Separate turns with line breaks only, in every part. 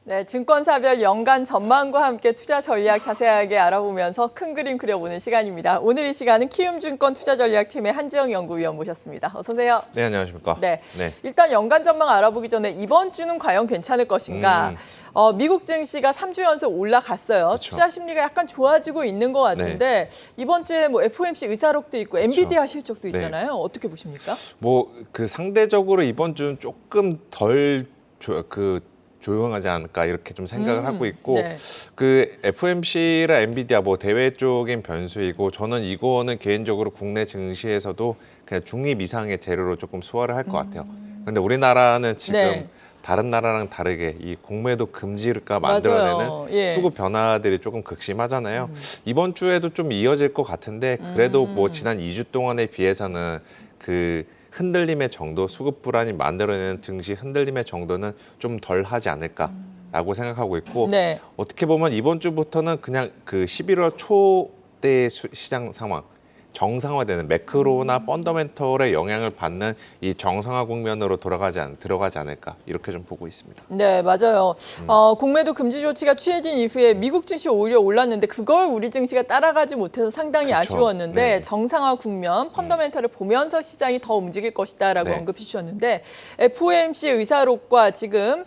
네, 증권사별 연간 전망과 함께 투자 전략 자세하게 알아보면서 큰 그림 그려보는 시간입니다. 오늘 이 시간은 키움증권 투자전략팀의 한지영 연구위원 모셨습니다. 어서 오세요.
네, 안녕하십니까.
네, 일단 연간 전망 알아보기 전에 이번 주는 과연 괜찮을 것인가. 미국 증시가 3주 연속 올라갔어요.
그렇죠.
투자 심리가 약간 좋아지고 있는 것 같은데 이번 주에 뭐 FOMC 의사록도 있고 엔비디아 실적도 있잖아요. 어떻게 보십니까?
뭐 그 상대적으로 이번 주는 조금 덜 조용하지 않을까 이렇게 좀 생각을 하고 있고 그 FOMC랑 엔비디아 뭐 대외 쪽인 변수이고 저는 이거는 개인적으로 국내 증시에서도 그냥 중립 이상의 재료로 조금 소화를 할 것 같아요. 근데 우리나라는 지금 다른 나라랑 다르게 이 공매도 금지가 만들어내는 수급 변화들이 조금 극심하잖아요. 이번 주에도 좀 이어질 것 같은데 그래도 뭐 지난 2주 동안에 비해서는 그 흔들림의 정도, 수급 불안이 만들어내는 증시 흔들림의 정도는 좀 덜 하지 않을까라고 생각하고 있고 어떻게 보면 이번 주부터는 그냥 그 11월 초대 시장 상황 정상화되는 매크로나 펀더멘털의 영향을 받는 이 정상화 국면으로 들어가지 않을까 이렇게 좀 보고 있습니다.
네, 맞아요. 공매도 금지 조치가 취해진 이후에 미국 증시 오히려 올랐는데 그걸 우리 증시가 따라가지 못해서 상당히 아쉬웠는데 정상화 국면, 펀더멘털을 보면서 시장이 더 움직일 것이다라고 언급해 주셨는데 FOMC 의사록과 지금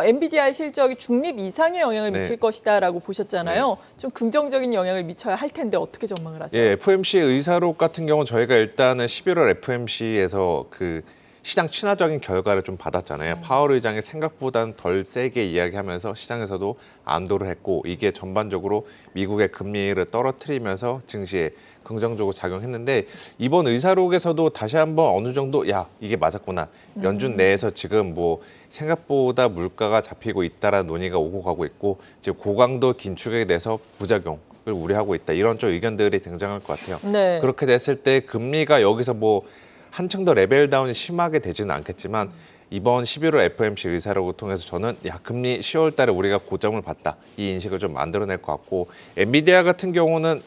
엔비디아의 실적이 중립 이상의 영향을 미칠 것이다라고 보셨잖아요. 좀 긍정적인 영향을 미쳐야 할 텐데 어떻게 전망을 하세요?
FOMC 의사록 같은 경우는 저희가 일단은 11월 FOMC에서 그 시장 친화적인 결과를 좀 받았잖아요. 파월 의장이 생각보다는 덜 세게 이야기하면서 시장에서도 안도를 했고 이게 전반적으로 미국의 금리를 떨어뜨리면서 증시에 긍정적으로 작용했는데 이번 의사록에서도 다시 한번 어느 정도 이게 맞았구나. 연준 내에서 지금 뭐 생각보다 물가가 잡히고 있다라는 논의가 오고 가고 있고 지금 고강도 긴축에 대해서 부작용 을 우려하고 있다. 이런 좀 의견들이 등장할 것 같아요. 그렇게 됐을 때 금리가 여기서 뭐 한층 더 레벨 다운이 심하게 되지는 않겠지만 이번 11월 FOMC 의사록을 통해서 저는 금리 10월 달에 우리가 고점을 봤다. 이 인식을 좀 만들어낼 것 같고 엔비디아 같은 경우는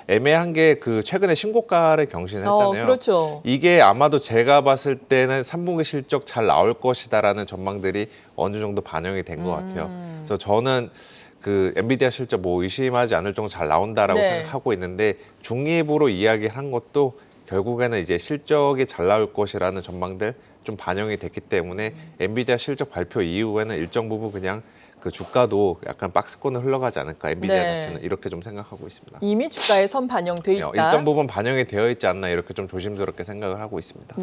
애매한 게 그 최근에 신고가를 경신했잖아요. 이게 아마도 제가 봤을 때는 3분기 실적 잘 나올 것이다라는 전망들이 어느 정도 반영이 된 것 같아요. 그래서 저는 그 엔비디아 실적 뭐 의심하지 않을 정도 잘 나온다라고 생각하고 있는데 중립으로 이야기한 것도 결국에는 이제 실적이 잘 나올 것이라는 전망들 좀 반영이 됐기 때문에 엔비디아 실적 발표 이후에는 일정 부분 그냥 그 주가도 약간 박스권을 흘러가지 않을까 엔비디아 자체는 이렇게 좀 생각하고 있습니다.
이미 주가에 선 반영돼 있다.
일정 부분 반영이 되어 있지 않나 이렇게 좀 조심스럽게 생각을 하고 있습니다.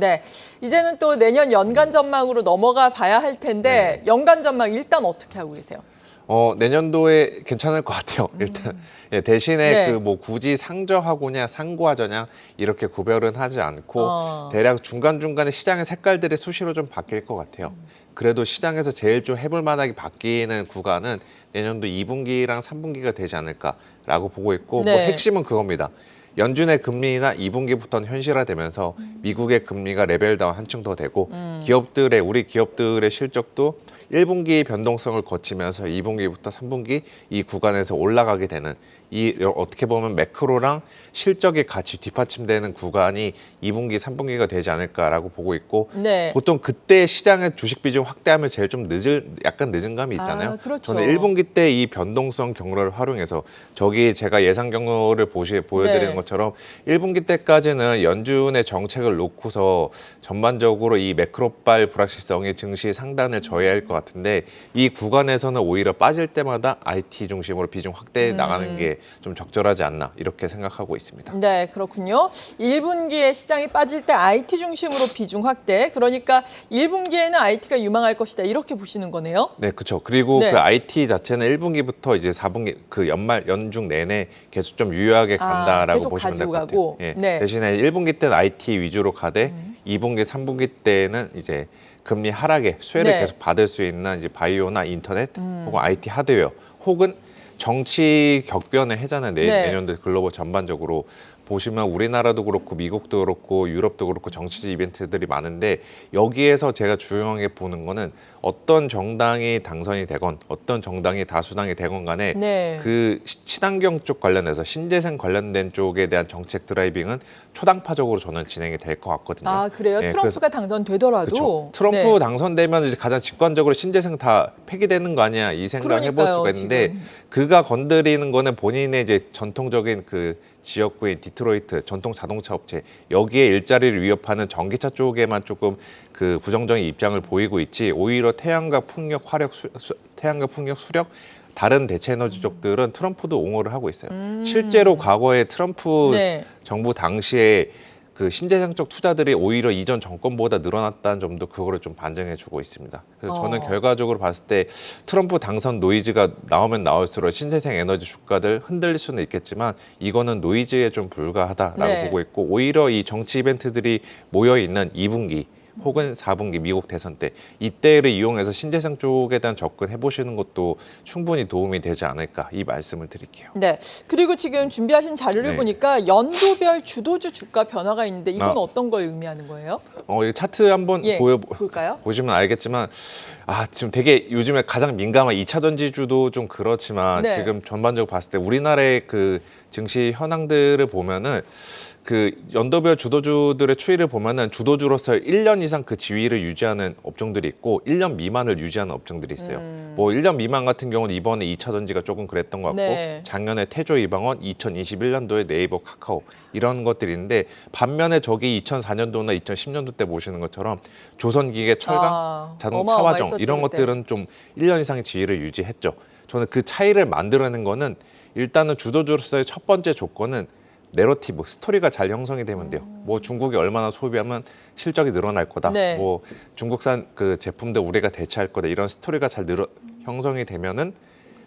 이제는 또 내년 연간 전망으로 넘어가 봐야 할 텐데 연간 전망 일단 어떻게 하고 계세요?
내년도에 괜찮을 것 같아요. 일단 대신에 그 뭐 굳이 상저하고냐 상고하저냐 이렇게 구별은 하지 않고 대략 중간중간에 시장의 색깔들이 수시로 좀 바뀔 것 같아요. 그래도 시장에서 제일 좀 해볼 만하게 바뀌는 구간은 내년도 2분기랑 3분기가 되지 않을까라고 보고 있고 뭐 핵심은 그겁니다. 연준의 금리나 2분기부터는 현실화되면서 미국의 금리가 레벨 다운 한층 더 되고 우리 기업들의 실적도 1분기 변동성을 거치면서 2분기부터 3분기 이 구간에서 올라가게 되는 이 어떻게 보면 매크로랑 실적이 같이 뒷받침되는 구간이 2분기, 3분기가 되지 않을까라고 보고 있고 보통 그때 시장의 주식 비중 확대하면 제일 좀 약간 늦은 감이 있잖아요. 저는 1분기 때 이 변동성 경로를 활용해서 저기 제가 예상 경로를 보여드리는 것처럼 1분기 때까지는 연준의 정책을 놓고서 전반적으로 이 매크로발 불확실성이 증시 상단을 저해할 것 같은데 이 구간에서는 오히려 빠질 때마다 IT 중심으로 비중 확대해 나가는 게 좀 적절하지 않나 이렇게 생각하고 있습니다.
네, 그렇군요. 1분기에 시장이 빠질 때 IT 중심으로 비중 확대. 그러니까 1분기에는 IT가 유망할 것이다. 이렇게 보시는 거네요.
네, 그렇죠. 그리고 그 IT 자체는 1분기부터 이제 4분기 그 연중 내내 계속 좀 유효하게 간다라고 보시면 될 것 같아요. 대신에 1분기 때는 IT 위주로 가되 2분기, 3분기 때는 이제 금리 하락에 수혜를 계속 받을 수 있는 이제 바이오나 인터넷 혹은 IT 하드웨어 혹은 정치 격변의 해자는 내년도 글로벌 전반적으로 보시면 우리나라도 그렇고 미국도 그렇고 유럽도 그렇고 정치적 이벤트들이 많은데 여기에서 제가 중요하게 보는 거는 어떤 정당이 당선이 되건 어떤 정당이 다수당이 되건 간에
네.
그 친환경 쪽 관련해서 신재생 관련된 쪽에 대한 정책 드라이빙은 초당파적으로 저는 진행이 될 것 같거든요.
아, 그래요?
예,
트럼프가 당선되더라도?
그렇죠. 트럼프
네.
당선되면 이제 가장 직관적으로 신재생 다 폐기되는 거 아니야 이 생각 해볼
그러니까요,
수가 있는데
지금.
그가 건드리는 거는 본인의 이제 전통적인 그 지역구인 디트로이트 전통 자동차 업체 여기에 일자리를 위협하는 전기차 쪽에만 조금 그 부정적인 입장을 보이고 있지 오히려 태양과 풍력, 태양과 풍력, 수력 다른 대체 에너지 쪽들은 트럼프도 옹호를 하고 있어요. 실제로 과거에 트럼프
네.
정부 당시에 그 신재생 쪽 투자들이 오히려 이전 정권보다 늘어났다는 점도 그거를 좀 반증해주고 있습니다. 그래서 저는 결과적으로 봤을 때 트럼프 당선 노이즈가 나오면 나올수록 신재생 에너지 주가들 흔들릴 수는 있겠지만 이거는 노이즈에 좀 불과하다라고
네.
보고 있고 오히려 이 정치 이벤트들이 모여 있는 2분기 혹은 4분기 미국 대선 때 이때를 이용해서 신재생 쪽에 대한 접근해 보시는 것도 충분히 도움이 되지 않을까 이 말씀을 드릴게요.
네. 그리고 지금 준비하신 자료를
네.
보니까 연도별 주도주 주가 변화가 있는데 이건
아.
어떤 걸 의미하는 거예요?
이 차트 한번
예,
보여
볼까요?
보시면 알겠지만 지금 되게 요즘에 가장 민감한 2차 전지주도 좀 그렇지만
네.
지금 전반적으로 봤을 때 우리나라의 그 증시 현황들을 보면은 그 연도별 주도주들의 추이를 보면은 주도주로서 1년 이상 그 지위를 유지하는 업종들이 있고 1년 미만을 유지하는 업종들이 있어요. 뭐 1년 미만 같은 경우는 이번에 2차 전지가 조금 그랬던 것 같고
네.
작년에 태조 이방원, 2021년도에 네이버 카카오 이런 것들이 있는데 반면에 저기 2004년도나 2010년도 때 보시는 것처럼 조선기계, 철강, 자동차 화정
어마어마했었죠,
이런
그때.
것들은 좀 1년 이상의 지위를 유지했죠. 저는 그 차이를 만들어낸 거는 일단은 주도주로서의 첫 번째 조건은 내러티브, 스토리가 잘 형성이 되면 돼요. 뭐 중국이 얼마나 소비하면 실적이 늘어날 거다.
네.
뭐 중국산 그 제품들 우리가 대체할 거다. 이런 스토리가 잘 형성이 되면은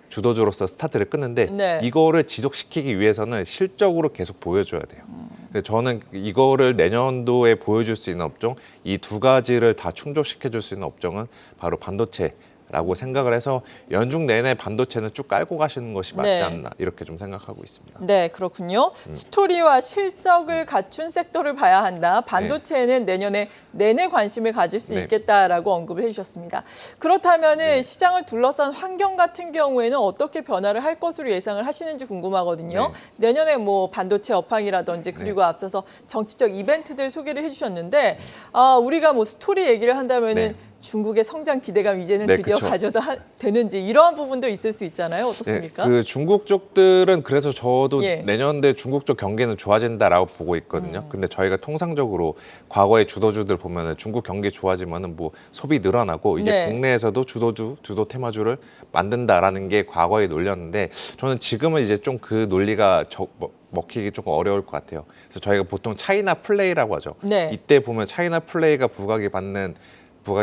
주도주로서 스타트를 끊는데
네.
이거를 지속시키기 위해서는 실적으로 계속 보여줘야 돼요. 그래서 저는 이거를 내년도에 보여줄 수 있는 업종 이 두 가지를 다 충족시켜줄 수 있는 업종은 바로 반도체라고 생각을 해서 연중 내내 반도체는 쭉 깔고 가시는 것이 맞지
네.
않나 이렇게 좀 생각하고 있습니다.
네, 그렇군요. 스토리와 실적을 갖춘 섹터를 봐야 한다. 반도체는 내년에 내내 관심을 가질 수
네.
있겠다라고 언급을 해주셨습니다. 그렇다면은 시장을 둘러싼 환경 같은 경우에는 어떻게 변화를 할 것으로 예상을 하시는지 궁금하거든요. 내년에 뭐 반도체 업황이라든지 그리고 앞서서 정치적 이벤트들 소개를 해주셨는데 우리가 뭐 스토리 얘기를 한다면은
네.
중국의 성장 기대감 이제는
네,
드디어
그쵸.
가져도 되는지 이러한 부분도 있을 수 있잖아요. 어떻습니까?
그 중국 쪽들은 그래서 저도
예.
내년도에 중국 쪽 경기는 좋아진다라고 보고 있거든요. 근데 저희가 통상적으로 과거의 주도주들 보면은 중국 경기 좋아지면은 뭐 소비 늘어나고 이게
네.
국내에서도 주도 테마주를 만든다라는 게 과거의 논리였는데 저는 지금은 이제 좀 그 논리가 먹히기 조금 어려울 것 같아요. 그래서 저희가 보통 차이나 플레이라고 하죠.
네.
이때 보면 차이나 플레이가 부각이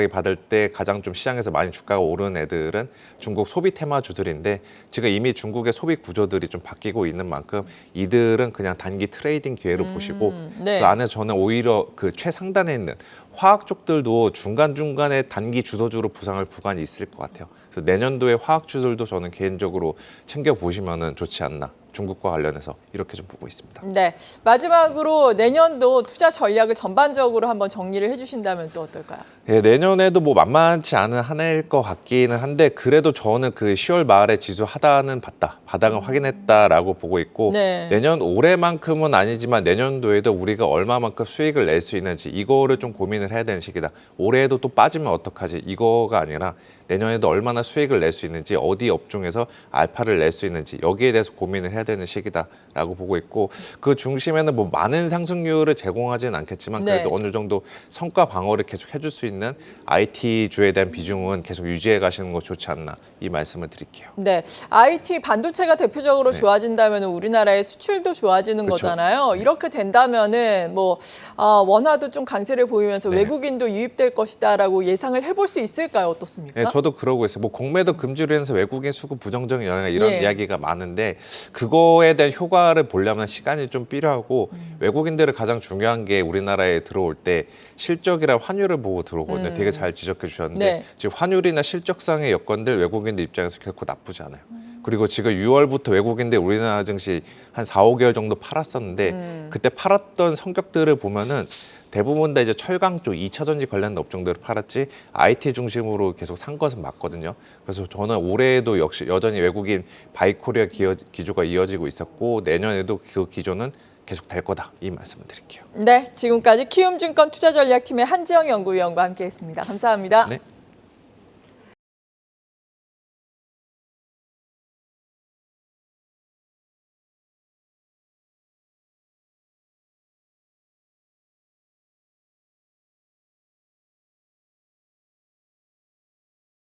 받을 때 가장 좀 시장에서 많이 주가가 오르는 애들은 중국 소비 테마주들인데 지금 이미 중국의 소비 구조들이 좀 바뀌고 있는 만큼 이들은 그냥 단기 트레이딩 기회로 보시고
네.
그 안에 저는 오히려 그 최상단에 있는 화학 쪽들도 중간중간에 단기 주도주로 부상할 구간이 있을 것 같아요. 그래서 내년도에 화학주들도 저는 개인적으로 챙겨보시면 좋지 않나. 중국과 관련해서 이렇게 좀 보고 있습니다.
네, 마지막으로 내년도 투자 전략을 전반적으로 한번 정리를 해주신다면 또 어떨까요?
예, 내년에도 뭐 만만치 않은 한 해일 것 같기는 한데 그래도 저는 그 10월 말에 지수 하단은 봤다, 바닥은 확인했다라고 보고 있고
네.
내년 올해만큼은 아니지만 내년도에도 우리가 얼마만큼 수익을 낼 수 있는지 이거를 좀 고민을 해야 되는 시기다. 올해에도 또 빠지면 어떡하지? 이거가 아니라 내년에도 얼마나 수익을 낼 수 있는지 어디 업종에서 알파를 낼 수 있는지 여기에 대해서 고민을 해야 되는 시기다라고 보고 있고 그 중심에는 뭐 많은 상승률을 제공하지는 않겠지만 그래도
네.
어느 정도 성과 방어를 계속 해줄 수 있는 IT 주에 대한 비중은 계속 유지해 가시는 거 좋지 않나 이 말씀을 드릴게요.
네, IT 반도체가 대표적으로
네.
좋아진다면 우리나라의 수출도 좋아지는
그렇죠.
거잖아요. 이렇게 된다면은 뭐 원화도 좀 강세를 보이면서
네.
외국인도 유입될 것이다라고 예상을 해볼 수 있을까요? 어떻습니까?
네, 저도 그러고 있어요. 뭐 공매도 금지로 해서 외국인 수급 부정적인 영향 이런
예.
이야기가 많은데 그거에 대한 효과를 보려면 시간이 좀 필요하고 외국인들을 가장 중요한 게 우리나라에 들어올 때 실적이랑 환율을 보고 들어오거든요. 되게 잘 지적해 주셨는데
네.
지금 환율이나 실적상의 여건들 외국인들 입장에서 결코 나쁘지 않아요. 그리고 지금 6월부터 외국인들 우리나라 증시 한 4, 5개월 정도 팔았었는데 그때 팔았던 성격들을 보면은 대부분 다 이제 철강 쪽 2차 전지 관련 업종들을 팔았지 IT 중심으로 계속 산 것은 맞거든요. 그래서 저는 올해에도 역시 여전히 외국인 바이코리아 기조가 이어지고 있었고 내년에도 그 기조는 계속 될 거다 이 말씀을 드릴게요.
네, 지금까지 키움증권 투자전략팀의 한지영 연구위원과 함께했습니다. 감사합니다.
네.